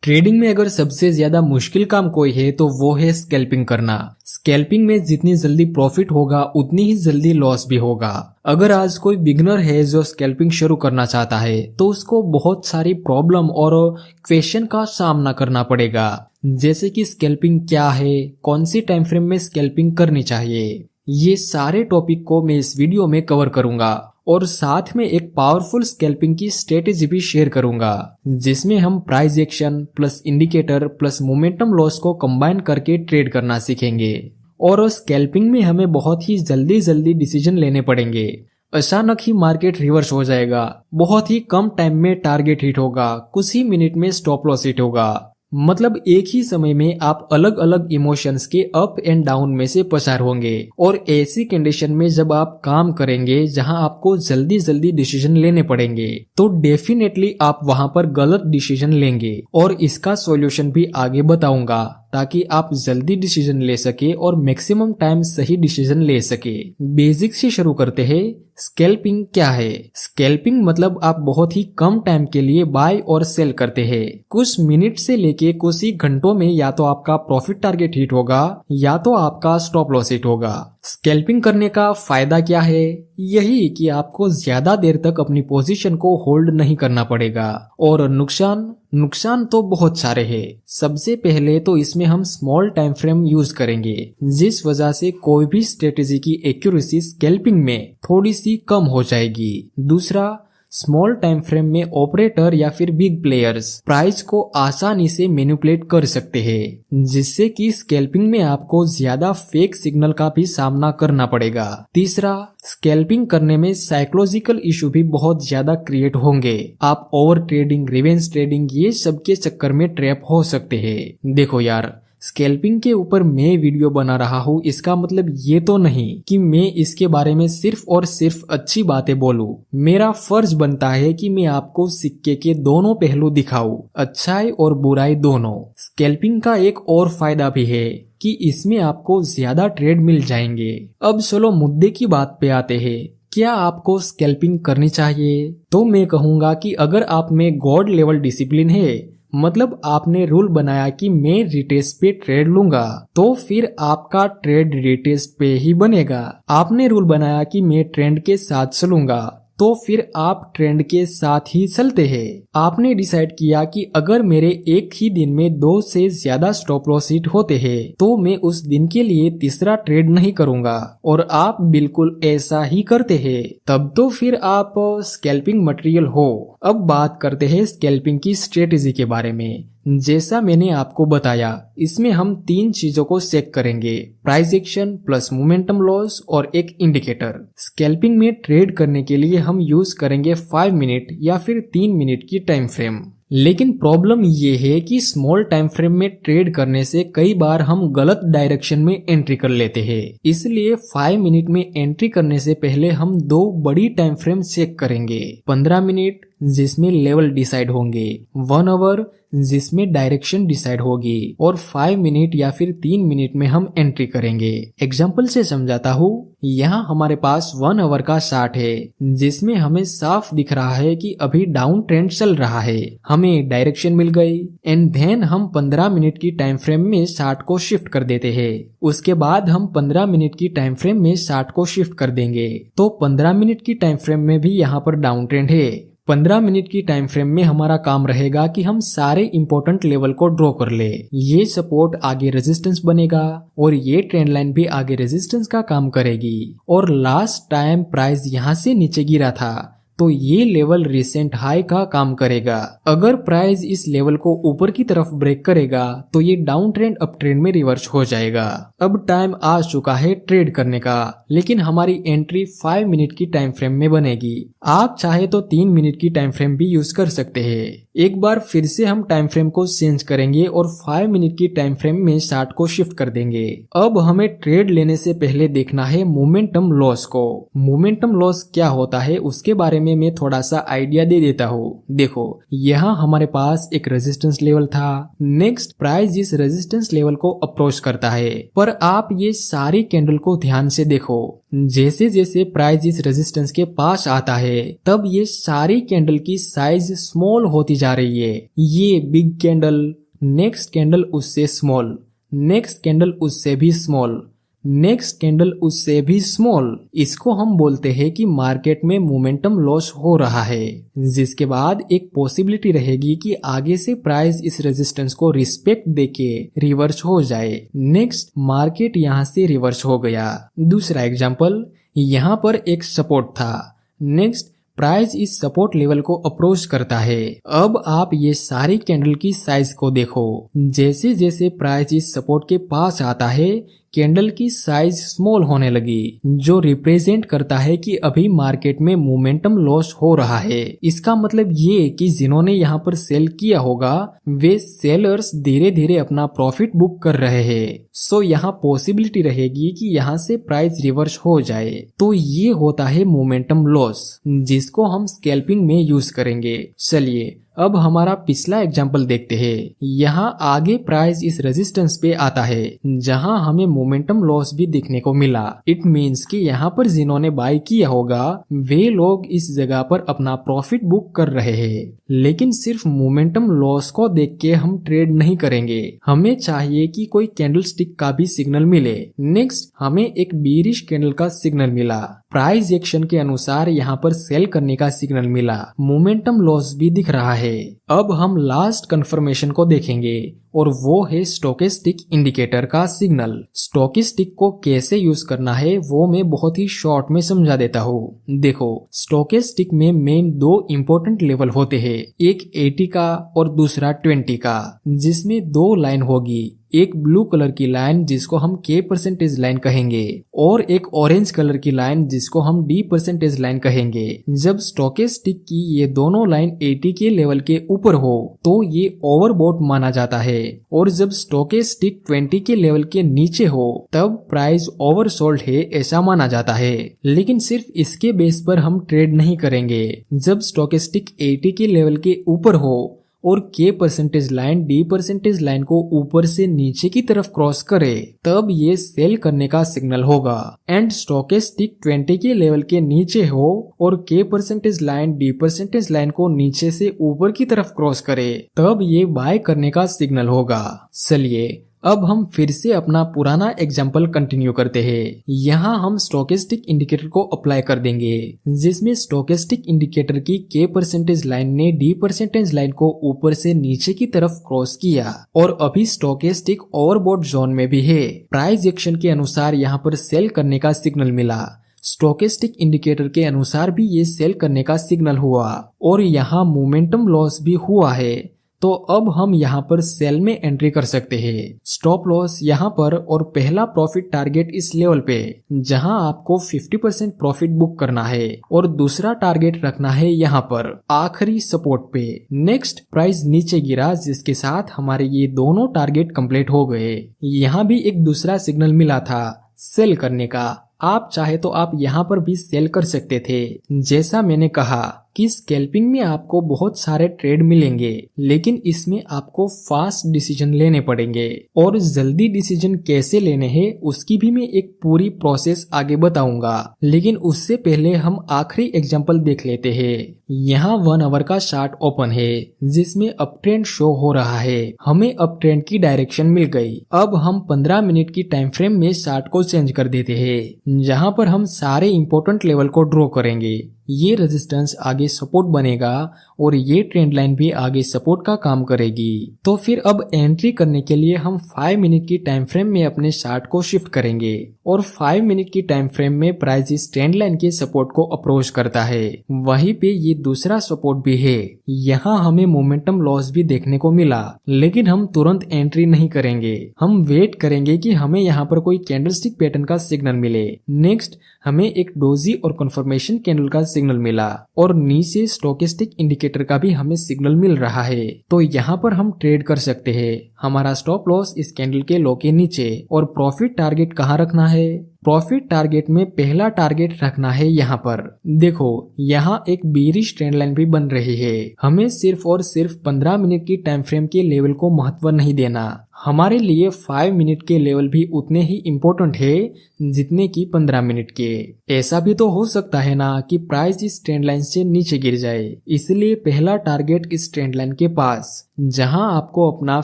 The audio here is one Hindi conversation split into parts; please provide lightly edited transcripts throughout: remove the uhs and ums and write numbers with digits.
ट्रेडिंग में अगर सबसे ज्यादा मुश्किल काम कोई है तो वो है स्कैल्पिंग करना। स्कैल्पिंग में जितनी जल्दी प्रॉफिट होगा उतनी ही जल्दी लॉस भी होगा। अगर आज कोई बिगनर है जो स्कैल्पिंग शुरू करना चाहता है तो उसको बहुत सारी प्रॉब्लम और क्वेश्चन का सामना करना पड़ेगा, जैसे कि स्कैल्पिंग क्या है, कौन सी टाइम फ्रेम में स्कैल्पिंग करनी चाहिए। ये सारे टॉपिक को मैं इस वीडियो में कवर करूंगा और साथ में एक पावरफुल स्कैल्पिंग की स्ट्रेटेजी भी शेयर करूंगा, जिसमें हम price action plus indicator plus momentum loss को कंबाइन करके ट्रेड करना सीखेंगे। और स्कैल्पिंग में हमें बहुत ही जल्दी डिसीजन लेने पड़ेंगे। अचानक ही मार्केट रिवर्स हो जाएगा, बहुत ही कम टाइम में टारगेट हिट होगा, कुछ ही मिनट में स्टॉप लॉस हिट होगा। मतलब एक ही समय में आप अलग अलग इमोशंस के अप एंड डाउन में से पसार होंगे। और ऐसी कंडीशन में जब आप काम करेंगे जहां आपको जल्दी डिसीजन लेने पड़ेंगे तो डेफिनेटली आप वहां पर गलत डिसीजन लेंगे। और इसका सॉल्यूशन भी आगे बताऊंगा ताकि आप जल्दी डिसीजन ले सके और मैक्सिमम टाइम सही डिसीजन ले सके। बेसिक से शुरू करते हैं। स्कैल्पिंग क्या है? स्कैल्पिंग मतलब आप बहुत ही कम टाइम के लिए बाय और सेल करते हैं। कुछ मिनट से लेके कुछ ही घंटों में या तो आपका प्रॉफिट टारगेट हिट होगा या तो आपका स्टॉप लॉस हिट होगा। स्कैल्पिंग करने का फायदा क्या है? यही कि आपको ज्यादा देर तक अपनी पोजीशन को होल्ड नहीं करना पड़ेगा। और नुकसान तो बहुत सारे हैं। सबसे पहले तो इसमें हम स्मॉल टाइम फ्रेम यूज करेंगे, जिस वजह से कोई भी स्ट्रेटेजी की एक्यूरेसी स्कैल्पिंग में थोड़ी सी कम हो जाएगी। दूसरा, स्मॉल टाइम फ्रेम में ऑपरेटर या फिर बिग प्लेयर्स प्राइस को आसानी से मैनिपुलेट कर सकते हैं, जिससे कि स्कैल्पिंग में आपको ज्यादा फेक सिग्नल का भी सामना करना पड़ेगा। तीसरा, स्कैल्पिंग करने में साइकोलॉजिकल इशू भी बहुत ज्यादा क्रिएट होंगे। आप ओवर ट्रेडिंग, रिवेंज ट्रेडिंग ये सब के चक्कर में ट्रैप हो सकते हैं। देखो यार, स्कैल्पिंग के ऊपर मैं वीडियो बना रहा हूँ, इसका मतलब ये तो नहीं कि मैं इसके बारे में सिर्फ और सिर्फ अच्छी बातें बोलूं। मेरा फर्ज बनता है कि मैं आपको सिक्के के दोनों पहलू दिखाऊं, अच्छाई और बुराई दोनों। स्कैल्पिंग का एक और फायदा भी है कि इसमें आपको ज्यादा ट्रेड मिल जाएंगे। अब चलो मुद्दे की बात पे आते हैं। क्या आपको स्कैल्पिंग करनी चाहिए? तो मैं कहूंगा कि अगर आप में गॉड लेवल डिसिप्लिन है, मतलब आपने रूल बनाया कि मैं रिटेस्ट पे ट्रेड लूंगा, तो फिर आपका ट्रेड रिटेस्ट पे ही बनेगा। आपने रूल बनाया कि मैं ट्रेंड के साथ चलूंगा, तो फिर आप ट्रेंड के साथ ही चलते हैं। आपने डिसाइड किया कि अगर मेरे एक ही दिन में 2 से ज्यादा स्टॉप लॉस हिट होते हैं तो मैं उस दिन के लिए तीसरा ट्रेड नहीं करूंगा, और आप बिल्कुल ऐसा ही करते हैं, तब तो फिर आप स्कैल्पिंग मटेरियल हो। अब बात करते हैं स्कैल्पिंग की स्ट्रेटेजी के बारे में। जैसा मैंने आपको बताया, इसमें हम 3 चीजों को चेक करेंगे, price action plus momentum loss और एक इंडिकेटर। स्कैल्पिंग में ट्रेड करने के लिए हम यूज करेंगे 5 मिनट या फिर 3 मिनट की टाइम फ्रेम। लेकिन प्रॉब्लम ये है कि स्मॉल टाइम फ्रेम में ट्रेड करने से कई बार हम गलत डायरेक्शन में एंट्री कर लेते हैं। इसलिए 5 मिनट में एंट्री करने से पहले हम 2 बड़ी टाइम फ्रेम चेक करेंगे। 15 मिनट जिसमें लेवल डिसाइड होंगे, 1 आवर जिसमें डायरेक्शन डिसाइड होगी, और 5 मिनट या फिर 3 मिनट में हम एंट्री करेंगे। एग्जाम्पल से समझाता हूँ। यहाँ हमारे पास 1 आवर का चार्ट है, जिसमें हमें साफ दिख रहा है कि अभी डाउन ट्रेंड चल रहा है, हमें डायरेक्शन मिल गई। एंड देन हम 15 मिनट की टाइम फ्रेम में चार्ट को शिफ्ट कर देते हैं। उसके बाद हम 15 मिनट की टाइम फ्रेम में चार्ट को शिफ्ट कर देंगे, तो 15 मिनट की टाइम फ्रेम में भी यहाँ पर डाउन ट्रेंड है। 15 मिनट की टाइम फ्रेम में हमारा काम रहेगा कि हम सारे इंपॉर्टेंट लेवल को ड्रॉ कर ले। ये सपोर्ट आगे रेजिस्टेंस बनेगा और ये ट्रेंड लाइन भी आगे रेजिस्टेंस का काम करेगी। और लास्ट टाइम प्राइस यहाँ से नीचे गिरा था, तो ये लेवल रिसेंट हाई का काम करेगा। अगर प्राइस इस लेवल को ऊपर की तरफ ब्रेक करेगा तो ये डाउन ट्रेंड अप ट्रेंड में रिवर्स हो जाएगा। अब टाइम आ चुका है ट्रेड करने का, लेकिन हमारी एंट्री 5 मिनट की टाइम फ्रेम में बनेगी। आप चाहे तो 3 मिनट की टाइम फ्रेम भी यूज कर सकते हैं। एक बार फिर से हम टाइम फ्रेम को चेंज करेंगे और 5 मिनट की टाइम फ्रेम में चार्ट को शिफ्ट कर देंगे। अब हमें ट्रेड लेने से पहले देखना है मोमेंटम लॉस को। मोमेंटम लॉस क्या होता है उसके बारे में समझने में थोड़ा सा आइडिया दे देता हूँ। देखो, यहाँ हमारे पास एक रेजिस्टेंस लेवल था। नेक्स्ट प्राइस इस रेजिस्टेंस लेवल को अप्रोच करता है, पर आप ये सारी कैंडल को ध्यान से देखो। जैसे जैसे प्राइस इस रेजिस्टेंस के पास आता है, तब ये सारी कैंडल की साइज स्मॉल होती जा रही है। ये बिग कैंडल, नेक्स्ट कैंडल उससे स्मॉल, नेक्स्ट कैंडल उससे भी स्मॉल, नेक्स्ट कैंडल उससे भी स्मॉल। इसको हम बोलते हैं कि मार्केट में मोमेंटम लॉस हो रहा है, जिसके बाद एक पॉसिबिलिटी रहेगी कि आगे से प्राइस इस रेजिस्टेंस को रिस्पेक्ट देके रिवर्स हो जाए। नेक्स्ट मार्केट यहाँ से रिवर्स हो गया। दूसरा एग्जांपल, यहाँ पर एक सपोर्ट था। नेक्स्ट प्राइस इस सपोर्ट लेवल को अप्रोच करता है। अब आप ये सारी कैंडल की साइज को देखो। जैसे जैसे प्राइस इस सपोर्ट के पास आता है, कैंडल की साइज स्मॉल होने लगी, जो रिप्रेजेंट करता है कि अभी मार्केट में मोमेंटम लॉस हो रहा है। इसका मतलब ये कि जिन्होंने यहाँ पर सेल किया होगा, वे सेलर्स धीरे धीरे अपना प्रॉफिट बुक कर रहे हैं। सो यहाँ पॉसिबिलिटी रहेगी कि यहाँ से प्राइस रिवर्स हो जाए। तो ये होता है मोमेंटम लॉस, जिसको हम स्कैल्पिंग में यूज करेंगे। चलिए अब हमारा पिछला एग्जाम्पल देखते हैं। यहाँ आगे प्राइस इस रेजिस्टेंस पे आता है, जहाँ हमें मोमेंटम लॉस भी देखने को मिला। इट मीन्स कि यहाँ पर जिन्होंने बाय किया होगा, वे लोग इस जगह पर अपना प्रॉफिट बुक कर रहे हैं। लेकिन सिर्फ मोमेंटम लॉस को देख के हम ट्रेड नहीं करेंगे, हमें चाहिए कि कोई कैंडल स्टिक का भी सिग्नल मिले। नेक्स्ट हमें एक बीरिश कैंडल का सिग्नल मिला। प्राइस एक्शन के अनुसार यहाँ पर सेल करने का सिग्नल मिला। मोमेंटम लॉस भी दिख रहा है। अब हम लास्ट कंफर्मेशन को देखेंगे, और वो है स्टोकेस्टिक इंडिकेटर का सिग्नल। स्टोकेस्टिक को कैसे यूज करना है वो मैं बहुत ही शॉर्ट में समझा देता हूँ। देखो, स्टोकेस्टिक में मेन दो इंपॉर्टेंट लेवल होते हैं, एक 80 का और दूसरा 20 का, जिसमें दो लाइन होगी। एक ब्लू कलर की लाइन जिसको हम K% लाइन कहेंगे, और एक ऑरेंज कलर की लाइन जिसको हम D% लाइन कहेंगे। जब स्टोकेस्टिक की ये दोनों लाइन 80 के लेवल के ऊपर हो तो ये ओवरबॉट माना जाता है, और जब स्टोकेस्टिक 20 के लेवल के नीचे हो तब प्राइस ओवरसोल्ड है ऐसा माना जाता है। लेकिन सिर्फ इसके बेस पर हम ट्रेड नहीं करेंगे। जब स्टोकेस्टिक 80 के लेवल के ऊपर हो और K% लाइन D% लाइन को ऊपर से नीचे की तरफ क्रॉस करे, तब ये सेल करने का सिग्नल होगा। एंड स्टोकेस्टिक 20 के लेवल के नीचे हो और K% लाइन D% लाइन को नीचे से ऊपर की तरफ क्रॉस करे, तब ये बाय करने का सिग्नल होगा। चलिए अब हम फिर से अपना पुराना एग्जाम्पल कंटिन्यू करते हैं। यहाँ हम स्टोकेस्टिक इंडिकेटर को अप्लाई कर देंगे, जिसमें स्टोकेस्टिक इंडिकेटर की K% लाइन ने D% लाइन को ऊपर से नीचे की तरफ क्रॉस किया, और अभी स्टोकेस्टिक ओवरबॉट जोन में भी है। प्राइस एक्शन के अनुसार यहाँ पर सेल करने का सिग्नल मिला। स्टोकेस्टिक इंडिकेटर के अनुसार भी ये सेल करने का सिग्नल हुआ, और यहाँ मोमेंटम लॉस भी हुआ है। तो अब हम यहाँ पर सेल में एंट्री कर सकते हैं। स्टॉप लॉस यहाँ पर, और पहला प्रॉफिट टारगेट इस लेवल पे जहाँ आपको 50% प्रॉफिट बुक करना है, और दूसरा टारगेट रखना है यहाँ पर आखिरी सपोर्ट पे। नेक्स्ट प्राइस नीचे गिरा, जिसके साथ हमारे ये दोनों टारगेट कंप्लीट हो गए। यहाँ भी एक दूसरा सिग्नल मिला था सेल करने का। आप चाहे तो आप यहाँ पर भी सेल कर सकते थे। जैसा मैंने कहा कि स्कैल्पिंग में आपको बहुत सारे ट्रेड मिलेंगे, लेकिन इसमें आपको फास्ट डिसीजन लेने पड़ेंगे, और जल्दी डिसीजन कैसे लेने हैं उसकी भी मैं एक पूरी प्रोसेस आगे बताऊंगा। लेकिन उससे पहले हम आखिरी एग्जांपल देख लेते हैं। यहाँ 1 आवर का चार्ट ओपन है, जिसमें अप ट्रेंड शो हो रहा है। हमें अप ट्रेंड की डायरेक्शन मिल गई। अब हम 15 मिनट की टाइम फ्रेम में चार्ट को चेंज कर देते हैं, जहाँ पर हम सारे इंपॉर्टेंट लेवल को ड्रॉ करेंगे। ये रेजिस्टेंस आगे सपोर्ट बनेगा, और ये ट्रेंड लाइन भी आगे सपोर्ट का काम करेगी। तो फिर अब एंट्री करने के लिए हम 5 मिनट की टाइम फ्रेम में अपने चार्ट को शिफ्ट करेंगे, और 5 मिनट की टाइम फ्रेम में प्राइस इस ट्रेंड लाइन के सपोर्ट को अप्रोच करता है। वहीं पे ये दूसरा सपोर्ट भी है। यहाँ हमें मोमेंटम लॉस भी देखने को मिला, लेकिन हम तुरंत एंट्री नहीं करेंगे। हम वेट करेंगे कि हमें यहाँ पर कोई कैंडलस्टिक पैटर्न का सिग्नल मिले। नेक्स्ट हमें एक डोजी और कंफर्मेशन कैंडल का सिग्नल मिला, और नीचे स्टोकेस्टिक इंडिकेटर का भी हमें सिग्नल मिल रहा है। तो यहाँ पर हम ट्रेड कर सकते हैं। हमारा स्टॉप लॉस इस कैंडल के लो के नीचे, और प्रॉफिट टारगेट कहाँ रखना है? प्रॉफिट टारगेट में पहला टारगेट रखना है यहाँ पर। देखो यहाँ एक बेरिश ट्रेंड लाइन भी बन रही है। हमें सिर्फ और सिर्फ 15 मिनट की टाइम फ्रेम के लेवल को महत्व नहीं देना। हमारे लिए 5 मिनट के लेवल भी उतने ही इम्पोर्टेंट है जितने की 15 मिनट के। ऐसा भी तो हो सकता है ना कि प्राइस इस ट्रेंड लाइन से नीचे गिर जाए, इसलिए पहला टारगेट इस ट्रेंड लाइन के पास, जहां आपको अपना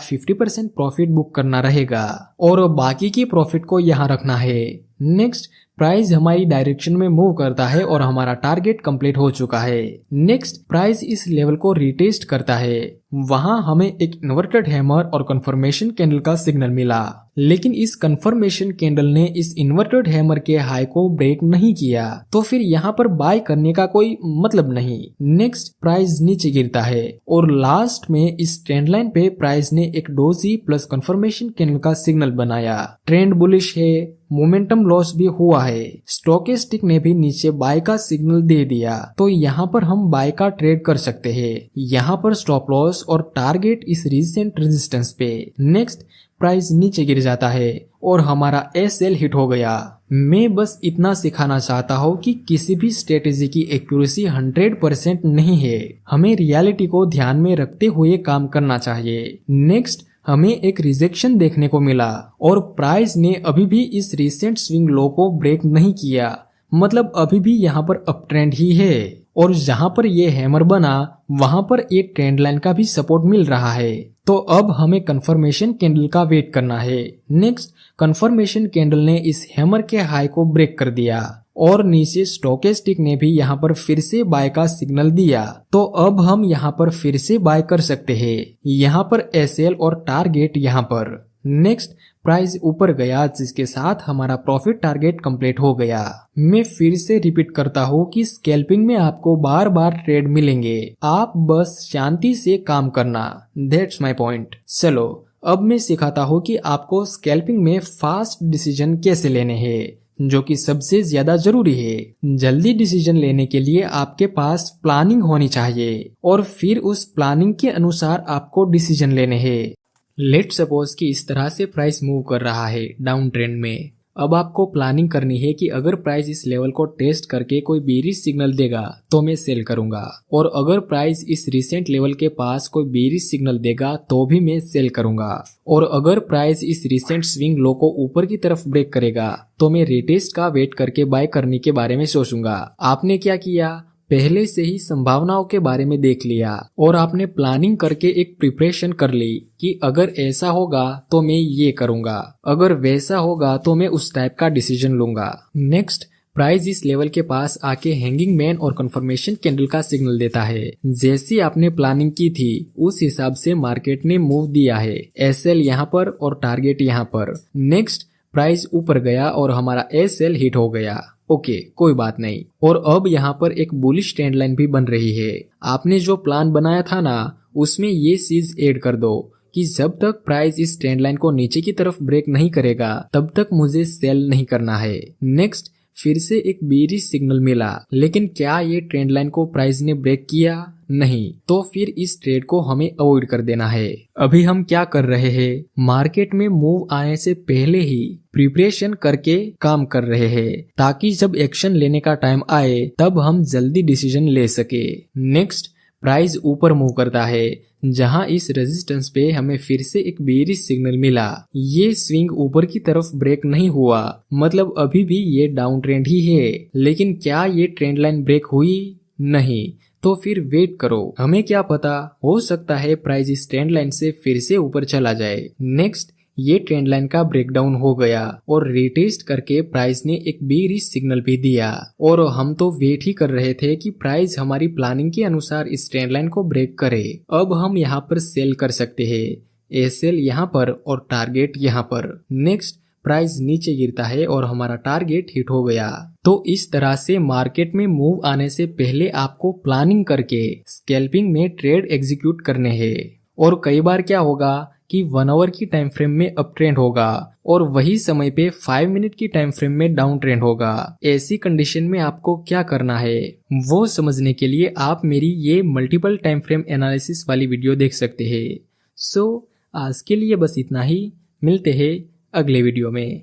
50% प्रॉफिट बुक करना रहेगा और बाकी की प्रॉफिट को यहाँ रखना है। नेक्स्ट, प्राइस हमारी डायरेक्शन में मूव करता है और हमारा टारगेट कंप्लीट हो चुका है। नेक्स्ट, प्राइस इस लेवल को रिटेस्ट करता है। वहां हमें एक इन्वर्टेड हैमर और कंफर्मेशन कैंडल का सिग्नल मिला, लेकिन इस कंफर्मेशन कैंडल ने इस इन्वर्टेड हैमर के हाई को ब्रेक नहीं किया, तो फिर यहाँ पर बाय करने का कोई मतलब नहीं। नेक्स्ट, प्राइस नीचे गिरता है और लास्ट में इस ट्रेंड लाइन पे प्राइस ने एक डोजी प्लस कंफर्मेशन कैंडल का सिग्नल बनाया। ट्रेंड बुलिश है, मोमेंटम लॉस भी हुआ है, स्टोकेस्टिक ने भी नीचे बाय का सिग्नल दे दिया, तो यहाँ पर हम बाय का ट्रेड कर सकते हैं। यहाँ पर स्टॉप लॉस और टारगेट इस रिसेंट रेजिस्टेंस पे। नेक्स्ट, प्राइस नीचे गिर जाता है और हमारा एसएल हिट हो गया। मैं बस इतना सिखाना चाहता हूँ कि किसी भी स्ट्रेटेजी की एक्यूरेसी 100% नहीं है। हमें रियलिटी को ध्यान में रखते हुए काम करना चाहिए। नेक्स्ट, हमें एक रिजेक्शन देखने को मिला और प्राइस ने अभी भी इस रिसेंट स्विंग लो को ब्रेक नहीं किया, मतलब अभी भी यहाँ पर अप ट्रेंड ही है और जहाँ पर ये हैमर बना वहां पर एक ट्रेंड लाइन का भी सपोर्ट मिल रहा है। तो अब हमें कंफर्मेशन कैंडल का वेट करना है। नेक्स्ट, कंफर्मेशन कैंडल ने इस हैमर के हाई को ब्रेक कर दिया और नीचे स्टोकेस्टिक ने भी यहाँ पर फिर से बाय का सिग्नल दिया, तो अब हम यहाँ पर फिर से बाय कर सकते हैं। यहाँ पर एसएल और टारगेट यहाँ पर। नेक्स्ट, प्राइस ऊपर गया जिसके साथ हमारा प्रॉफिट टारगेट कंप्लीट हो गया। मैं फिर से रिपीट करता हूँ कि स्कैल्पिंग में आपको बार बार ट्रेड मिलेंगे, आप बस शांति से काम करना। That's my point. चलो अब मैं सिखाता हूँ कि आपको स्कैल्पिंग में फास्ट डिसीजन कैसे लेने हैं, जो कि सबसे ज्यादा जरूरी है। जल्दी डिसीजन लेने के लिए आपके पास प्लानिंग होनी चाहिए और फिर उस प्लानिंग के अनुसार आपको डिसीजन लेने हैं। लेट सपोज कि इस तरह से प्राइस मूव कर रहा है डाउन ट्रेंड में। अब आपको प्लानिंग करनी है कि अगर प्राइस इस लेवल को टेस्ट करके कोई बेरिश सिग्नल देगा तो मैं सेल करूंगा, और अगर प्राइस इस रिसेंट लेवल के पास कोई बेरिश सिग्नल देगा तो भी मैं सेल करूंगा, और अगर प्राइस इस रिसेंट स्विंग लो को ऊपर की तरफ ब्रेक करेगा तो मैं रिटेस्ट का वेट करके बाय करने के बारे में सोचूंगा। आपने क्या किया, पहले से ही संभावनाओं के बारे में देख लिया और आपने प्लानिंग करके एक प्रिपरेशन कर ली कि अगर ऐसा होगा तो मैं ये करूंगा, अगर वैसा होगा तो मैं उस टाइप का डिसीजन लूंगा। नेक्स्ट, प्राइस इस लेवल के पास आके हैंगिंग मैन और कंफर्मेशन कैंडल का सिग्नल देता है। जैसी आपने प्लानिंग की थी उस हिसाब से मार्केट ने मूव दिया है, एसएल यहाँ पर और टारगेट यहाँ पर। नेक्स्ट, प्राइस ऊपर गया और हमारा एसएल हिट हो गया। ओके, कोई बात नहीं। और अब यहाँ पर एक बुलिश ट्रेंड लाइन भी बन रही है। आपने जो प्लान बनाया था ना उसमें ये चीज ऐड कर दो कि जब तक प्राइस इस ट्रेंड लाइन को नीचे की तरफ ब्रेक नहीं करेगा तब तक मुझे सेल नहीं करना है। नेक्स्ट, फिर से एक बेरिश सिग्नल मिला, लेकिन क्या ये ट्रेंड लाइन को प्राइस ने ब्रेक किया? नहीं, तो फिर इस ट्रेड को हमें अवॉइड कर देना है। अभी हम क्या कर रहे हैं, मार्केट में मूव आने से पहले ही प्रिपरेशन करके काम कर रहे हैं, ताकि जब एक्शन लेने का टाइम आए तब हम जल्दी डिसीजन ले सके। नेक्स्ट, प्राइस ऊपर मूव करता है जहां इस रेजिस्टेंस पे हमें फिर से एक बेरिश सिग्नल मिला। ये स्विंग ऊपर की तरफ ब्रेक नहीं हुआ, मतलब अभी भी ये डाउन ट्रेंड ही है, लेकिन क्या ये ट्रेंड लाइन ब्रेक हुई? नहीं, तो फिर वेट करो, हमें क्या पता, हो सकता है प्राइस इस ट्रेंड लाइन से फिर से ऊपर चला जाए। नेक्स्ट, ये ट्रेंड लाइन का ब्रेकडाउन हो गया और रिटेस्ट करके प्राइस ने एक बेरिश सिग्नल भी दिया, और हम तो वेट ही कर रहे थे कि प्राइस हमारी प्लानिंग के अनुसार इस ट्रेंड लाइन को ब्रेक करे। अब हम यहाँ पर सेल कर सकते हैं, एसएल यहाँ पर और टारगेट यहाँ पर। नेक्स्ट, प्राइस नीचे गिरता है और हमारा टारगेट हिट हो गया। तो इस तरह से मार्केट में मूव आने से पहले आपको प्लानिंग करके स्कैल्पिंग में ट्रेड एग्जीक्यूट करने हैं। और कई बार क्या होगा कि 1 आवर की टाइम फ्रेम में अप ट्रेंड होगा और वही समय पे 5 मिनट की टाइम फ्रेम में डाउन ट्रेंड होगा। ऐसी कंडीशन में आपको क्या करना है वो समझने के लिए आप मेरी ये मल्टीपल टाइम फ्रेम एनालिसिस वाली वीडियो देख सकते हैं। सो आज के लिए बस इतना ही, मिलते हैं अगले वीडियो में।